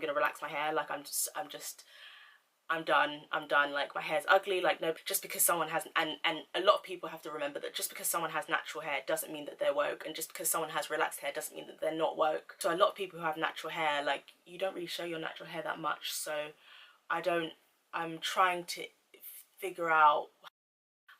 gonna relax my hair. Like I'm done, like my hair's ugly. Like, no, just because someone has, and a lot of people have to remember that just because someone has natural hair doesn't mean that they're woke, and just because someone has relaxed hair doesn't mean that they're not woke. So a lot of people who have natural hair, like, you don't really show your natural hair that much. So I'm trying to figure out.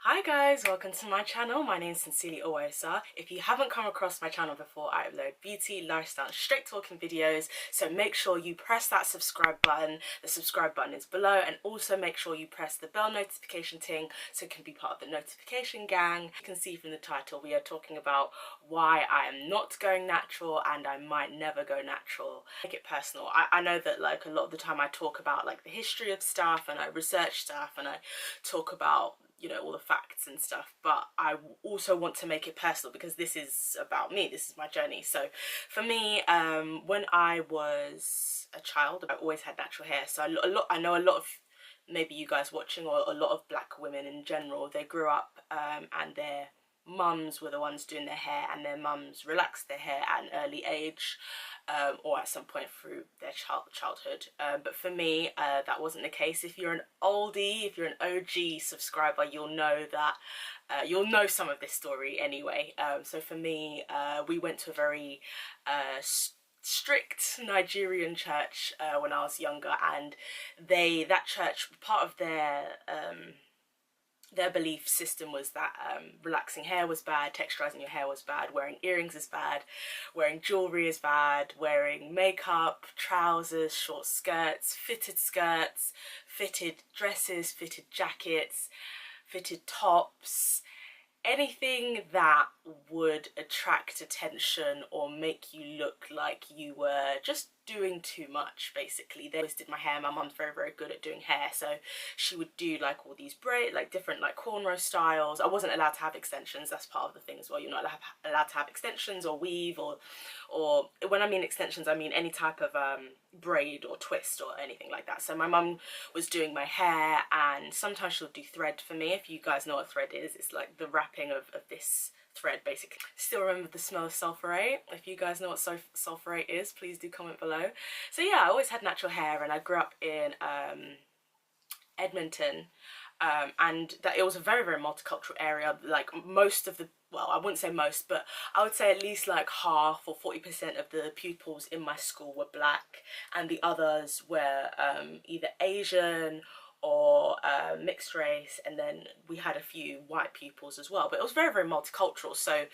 Hi guys, welcome to my channel. My name is SincerelyOghosa. If you haven't come across my channel before, I upload beauty, lifestyle, and straight talking videos, so make sure you press that subscribe button. The subscribe button is below, and also make sure you press the bell notification ting so you can be part of the notification gang. You can see from the title we are talking about why I am not going natural and I might never go natural. Make it personal. I know that, like, a lot of the time I talk about like the history of stuff and I research stuff and I talk about, you know, all the facts and stuff, but I also want to make it personal because this is about me, this is my journey. So for me, when I was a child, I always had natural hair. So I know a lot of, maybe you guys watching, or a lot of black women in general, they grew up and their mums were the ones doing their hair, and their mums relaxed their hair at an early age, or at some point through their childhood. But for me, that wasn't the case. If you're an oldie, if you're an OG subscriber, you'll know that, you'll know some of this story anyway. So for me, we went to a very strict Nigerian church when I was younger, and that church, part of their belief system was that relaxing hair was bad, texturizing your hair was bad, wearing earrings is bad, wearing jewelry is bad, wearing makeup, trousers, short skirts, fitted dresses, fitted jackets, fitted tops, anything that would attract attention or make you look like you were just doing too much, basically. They always did my hair. My mum's very, very good at doing hair, so she would do like all these like different like cornrow styles. I wasn't allowed to have extensions. That's part of the thing as well. You're not allowed to have extensions or weave, or when I mean extensions, I mean any type of braid or twist or anything like that. So my mum was doing my hair, and sometimes she'll do thread for me. If you guys know what thread is, it's like the wrapping of this thread, basically. Still remember the smell of sulfurate. If you guys know what sulfurate is, please do comment below. So yeah, I always had natural hair, and I grew up in Edmonton, and that it was a very, very multicultural area. Like most of the, well, I wouldn't say most, but I would say at least like half or 40% of the pupils in my school were black, and the others were either Asian or mixed race, and then we had a few white pupils as well. But it was very, very multicultural, so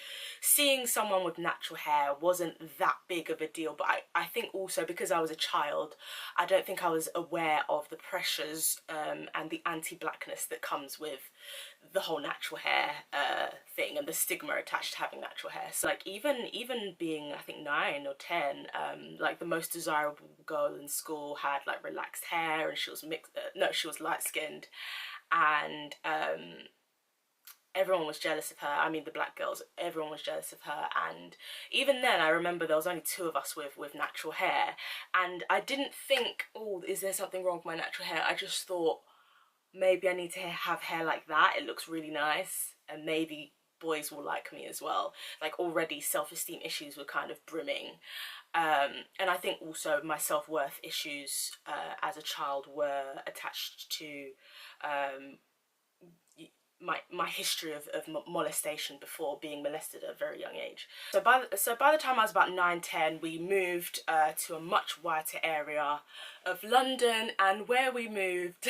seeing someone with natural hair wasn't that big of a deal. But I think also because I was a child, I don't think I was aware of the pressures and the anti-blackness that comes with the whole natural hair thing, and the stigma attached to having natural hair. So like even being, I think, 9 or 10, like the most desirable girl in school had like relaxed hair, and she was she was light-skinned, and everyone was jealous of her. I mean, the black girls, everyone was jealous of her. And even then, I remember there was only 2 of us with natural hair, and I didn't think, oh, is there something wrong with my natural hair? I just thought, maybe I need to have hair like that. It looks really nice, and maybe boys will like me as well. Like already self-esteem issues were kind of brimming. And I think also my self-worth issues as a child were attached to my history of molestation before being molested at a very young age. So by the time I was about 9, 10, we moved to a much whiter area of London, and where we moved,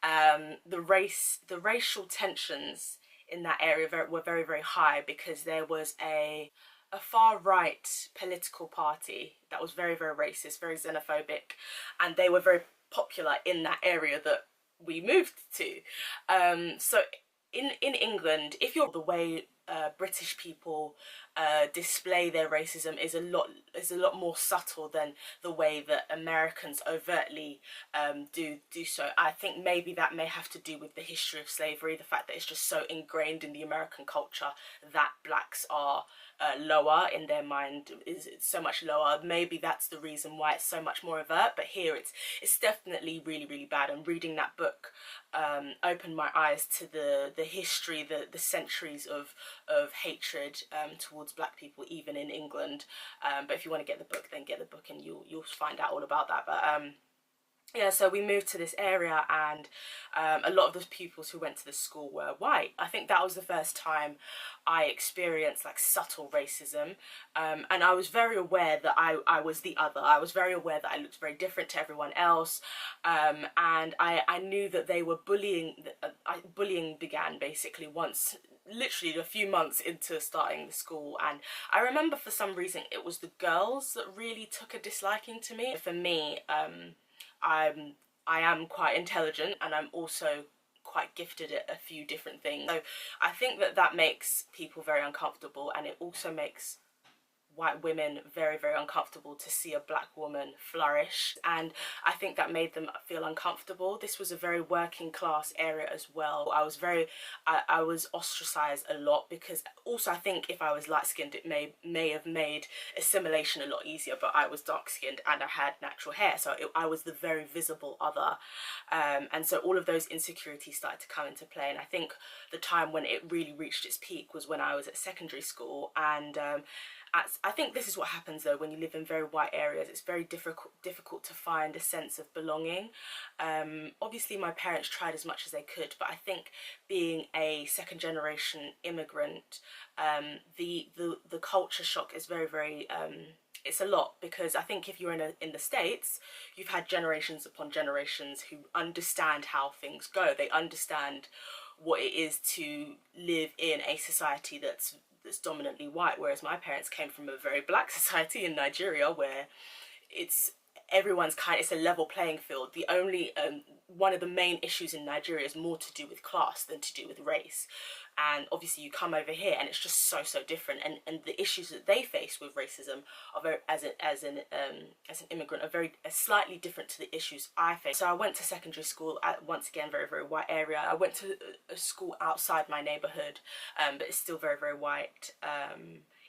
the racial tensions in that area were very, very high, because there was a far-right political party that was very, very racist, very xenophobic, and they were very popular in that area that we moved to. So in England, if you're the way British people display their racism is a lot more subtle than the way that Americans overtly do so. I think maybe that may have to do with the history of slavery, the fact that it's just so ingrained in the American culture that blacks are lower in their mind, is so much lower. Maybe that's the reason why it's so much more overt. But here it's definitely really, really bad. And reading that book opened my eyes to the history, the centuries of hatred towards towards black people even in England. But if you want to get the book, then get the book and you'll find out all about that. But yeah, so we moved to this area, and a lot of the pupils who went to the school were white. I think that was the first time I experienced like subtle racism, and I was very aware that I was the other. I was very aware that I looked very different to everyone else, and I knew that they were bullying. Bullying began basically once, literally a few months into starting the school, and I remember for some reason it was the girls that really took a disliking to me. For me, I am quite intelligent, and I'm also quite gifted at a few different things. So I think that that makes people very uncomfortable, and it also makes white women very, very uncomfortable to see a black woman flourish, and I think that made them feel uncomfortable. This was a very working class area as well. I was ostracized a lot, because also I think if I was light skinned it may have made assimilation a lot easier, but I was dark skinned and I had natural hair, so I was the very visible other, and so all of those insecurities started to come into play. And I think the time when it really reached its peak was when I was at secondary school, and I think this is what happens though when you live in very white areas. It's very difficult to find a sense of belonging. Obviously my parents tried as much as they could, but I think being a second generation immigrant, the culture shock is very, very it's a lot, because I think if you're in the States, you've had generations upon generations who understand how things go. They understand what it is to live in a society that's dominantly white, whereas my parents came from a very black society in Nigeria, where it's a level playing field. The only one of the main issues in Nigeria is more to do with class than to do with race, and obviously you come over here and it's just so different, and the issues that they face with racism are very, as an immigrant, are slightly different to the issues I face. So I went to secondary school at, once again, very, very white area. I went to a school outside my neighborhood, but it's still very, very white.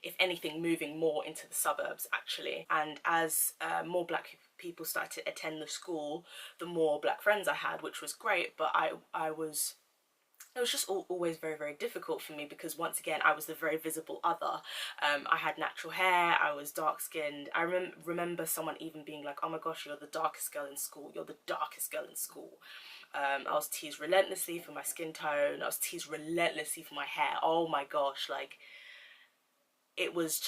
If anything, moving more into the suburbs actually. And as more black people started to attend the school, the more black friends I had, which was great, but it was just always very, very difficult for me, because once again I was the very visible other. I had natural hair, I was dark skinned. I remember someone even being like, oh my gosh, you're the darkest girl in school, you're the darkest girl in school. I was teased relentlessly for my skin tone, I was teased relentlessly for my hair. Oh my gosh, like it was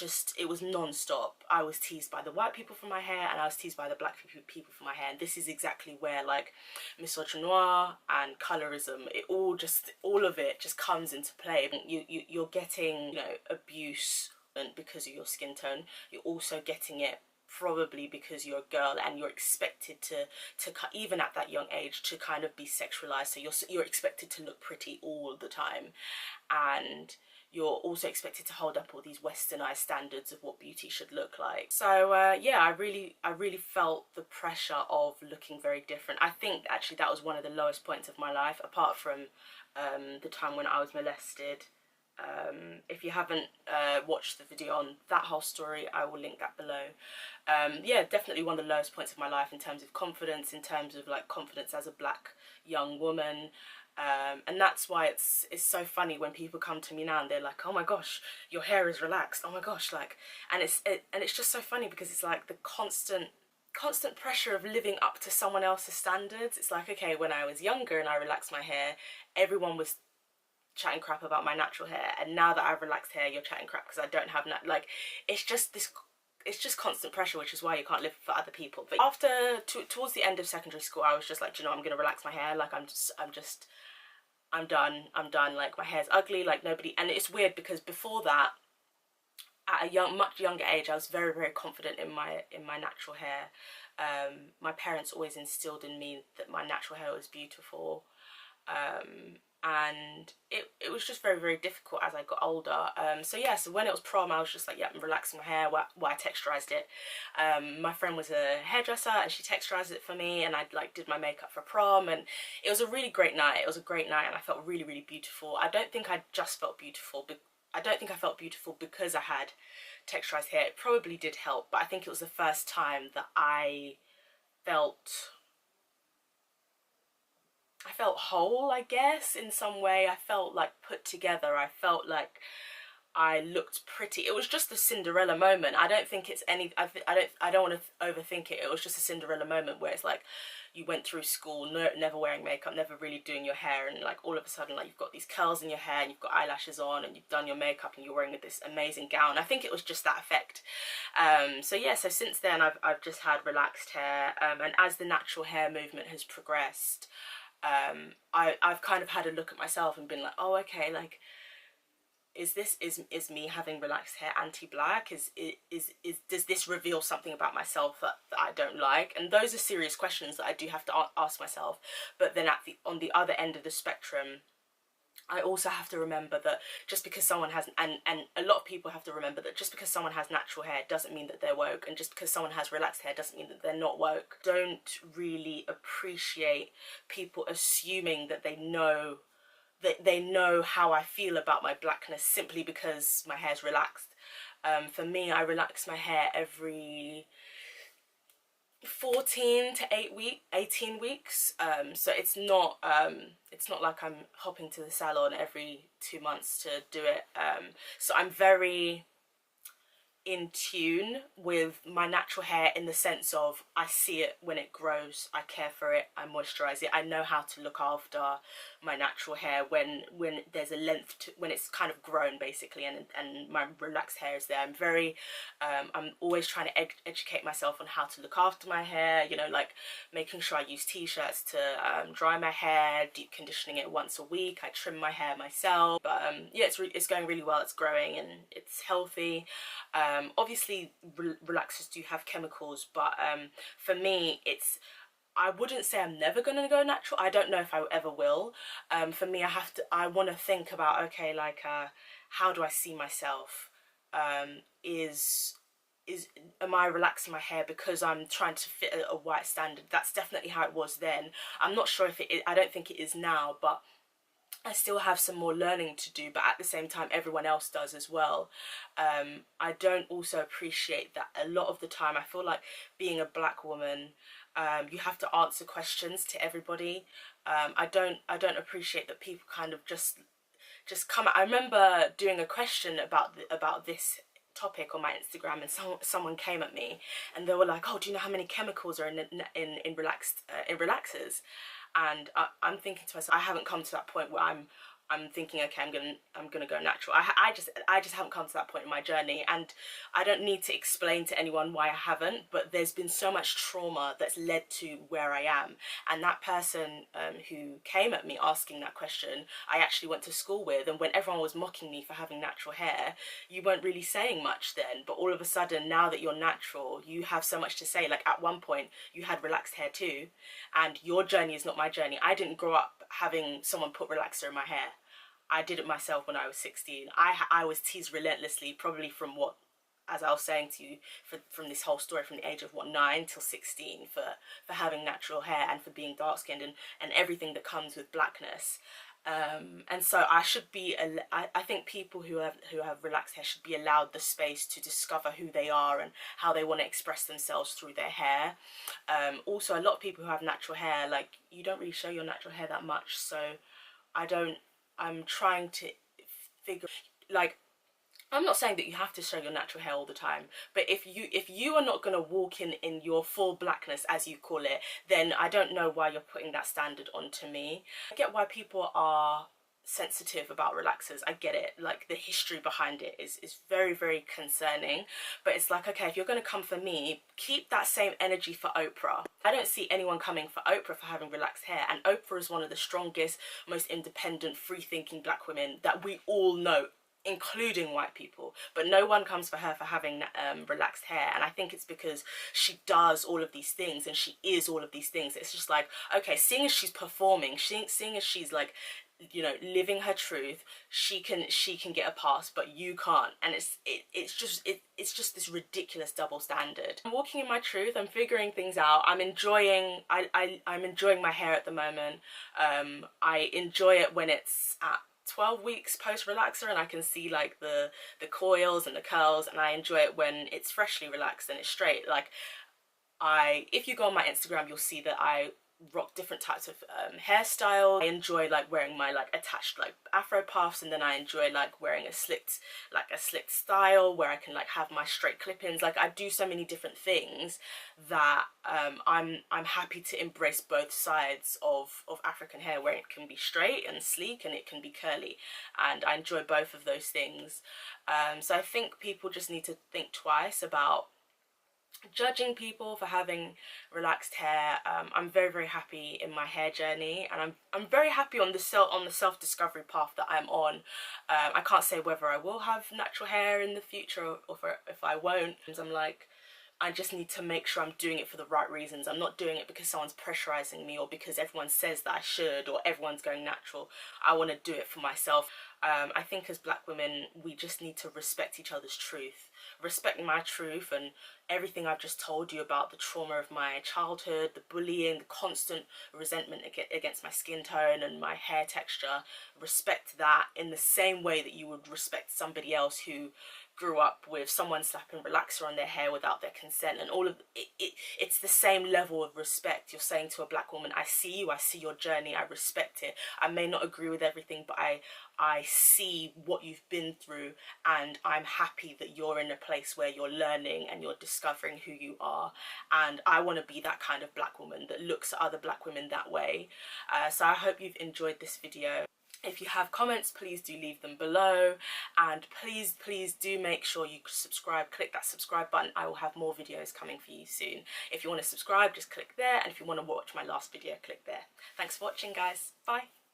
non-stop. I was teased by the white people for my hair, and I was teased by the black people for my hair, and this is exactly where like misogynoir and colorism, all of it just comes into play. You're getting, you know, abuse because of your skin tone. You're also getting it probably because you're a girl, and you're expected to even at that young age to kind of be sexualized, so you're expected to look pretty all the time, and you're also expected to hold up all these westernized standards of what beauty should look like. So yeah, I really felt the pressure of looking very different. I think actually that was one of the lowest points of my life, apart from the time when I was molested. If you haven't watched the video on that whole story, I will link that below. Yeah, definitely one of the lowest points of my life in terms of confidence, in terms of like confidence as a black young woman. And that's why it's so funny when people come to me now and they're like, oh my gosh, your hair is relaxed, oh my gosh, like, and it's just so funny, because it's like the constant pressure of living up to someone else's standards. It's like, okay, when I was younger and I relaxed my hair, everyone was chatting crap about my natural hair, and now that I've relaxed hair, you're chatting crap because I don't have like, it's just constant pressure, which is why you can't live for other people. But after towards the end of secondary school, I was just like, you know, I'm gonna relax my hair, like I'm done, like my hair's ugly, like nobody. And it's weird because before that, at a much younger age, I was very, very confident in my natural hair. My parents always instilled in me that my natural hair was beautiful, and it was just very, very difficult as I got older. So yeah, so when it was prom, I was just like, yeah, I'm relaxing my hair. Well, I texturized it. My friend was a hairdresser and she texturized it for me, and I like did my makeup for prom, and it was a really great night. It was a great night, and I felt really, really beautiful. I don't think I just felt beautiful, but I don't think I felt beautiful because I had texturized hair. It probably did help, but I think it was the first time that I felt whole, I guess, in some way. I felt like put together. I felt like I looked pretty. It was just a Cinderella moment. I don't think it's any, I don't want to overthink it. It was just a Cinderella moment where it's like you went through school never wearing makeup, never really doing your hair, and like all of a sudden like you've got these curls in your hair and you've got eyelashes on and you've done your makeup and you're wearing this amazing gown. I think it was just that effect. So yeah, so since then I've just had relaxed hair, and as the natural hair movement has progressed, I've kind of had a look at myself and been like, oh, okay, like, is me having relaxed hair anti-black? Does this reveal something about myself that I don't like? And those are serious questions that I do have to ask myself. But then on the other end of the spectrum, I also have to remember that just because someone has, and a lot of people have to remember that just because someone has natural hair doesn't mean that they're woke, and just because someone has relaxed hair doesn't mean that they're not woke. Don't really appreciate people assuming that they know how I feel about my blackness simply because my hair's relaxed. For me, I relax my hair every 14 to 18 weeks. So it's not like I'm hopping to the salon every 2 months to do it. So I'm very in tune with my natural hair in the sense of I see it when it grows, I care for it, I moisturize it, I know how to look after my natural hair when there's a length to, when it's kind of grown basically, and my relaxed hair is there. I'm very I'm always trying to educate myself on how to look after my hair, you know, like making sure I use t-shirts to dry my hair, deep conditioning it once a week, I trim my hair myself. But yeah, it's going really well, it's growing and it's healthy. Obviously relaxers do have chemicals, but for me I wouldn't say I'm never gonna go natural. I don't know if I ever will. For me, I want to think about, okay, like how do I see myself? Am I relaxing my hair because I'm trying to fit a white standard? That's definitely how it was then. I'm not sure if it is, I don't think it is now, but I still have some more learning to do, but at the same time everyone else does as well. I don't also appreciate that a lot of the time I feel like being a black woman, you have to answer questions to everybody. I don't appreciate that people kind of just come. I remember doing a question about this topic on my Instagram, and someone came at me and they were like, oh, do you know how many chemicals are in relaxers? And I'm thinking to myself, I haven't come to that point where I'm thinking, okay, I'm gonna go natural. I just haven't come to that point in my journey, and I don't need to explain to anyone why I haven't. But there's been so much trauma that's led to where I am, and that person who came at me asking that question, I actually went to school with, and when everyone was mocking me for having natural hair, you weren't really saying much then. But all of a sudden, now that you're natural, you have so much to say. Like at one point, you had relaxed hair too, and your journey is not my journey. I didn't grow up having someone put relaxer in my hair. I did it myself when I was 16. I was teased relentlessly, probably from what, as I was saying to you, from this whole story, from the age of 9 till 16, for having natural hair and for being dark skinned and everything that comes with blackness. And so I should be, I think people who have relaxed hair should be allowed the space to discover who they are and how they want to express themselves through their hair. Also, a lot of people who have natural hair, like, you don't really show your natural hair that much, so I'm trying to figure, like, I'm not saying that you have to show your natural hair all the time, but if you are not going to walk in your full blackness, as you call it, then I don't know why you're putting that standard onto me. I get why people are sensitive about relaxers. I get it. Like, the history behind it is very, very concerning. But it's like, okay, if you're going to come for me, keep that same energy for Oprah. I don't see anyone coming for Oprah for having relaxed hair, and Oprah is one of the strongest, most independent, free-thinking black women that we all know, including white people. But no one comes for her for having relaxed hair, and I think it's because she does all of these things and she is all of these things. It's just like, okay, seeing as she's performing, seeing as she's like, you know, living her truth, she can get a pass, but you can't. And it's just this ridiculous double standard. I'm walking in my truth, I'm figuring things out, I'm enjoying my hair at the moment. I enjoy it when it's at 12 weeks post relaxer and I can see like the coils and the curls, and I enjoy it when it's freshly relaxed and it's straight. Like, if you go on my Instagram, you'll see that I rock different types of hairstyles. I enjoy like wearing my like attached like afro puffs, and then I enjoy like wearing a slicked style where I can like have my straight clip-ins. Like I do so many different things that I'm happy to embrace both sides of African hair, where it can be straight and sleek and it can be curly, and I enjoy both of those things. So I think people just need to think twice about judging people for having relaxed hair. I'm very happy in my hair journey, and I'm very happy on the self-discovery path that I'm on. I can't say whether I will have natural hair in the future or if I won't. I'm like, I just need to make sure I'm doing it for the right reasons. I'm not doing it because someone's pressurizing me or because everyone says that I should or everyone's going natural. I want to do it for myself. I think as black women, we just need to respect each other's truth. Respect my truth and everything I've just told you about the trauma of my childhood, the bullying, the constant resentment against my skin tone and my hair texture. Respect that in the same way that you would respect somebody else who grew up with someone slapping relaxer on their hair without their consent, and all of it. It's the same level of respect. You're saying to a black woman, I see you, I see your journey, I respect it. I may not agree with everything, but I see what you've been through, and I'm happy that you're in a place where you're learning and you're discovering who you are. And I want to be that kind of black woman that looks at other black women that way. So I hope you've enjoyed this video. If you have comments, please do leave them below, and please do make sure you subscribe. Click that subscribe button. I will have more videos coming for you soon. If you want to subscribe, just click there, and if you want to watch my last video, click there. Thanks for watching, guys. Bye.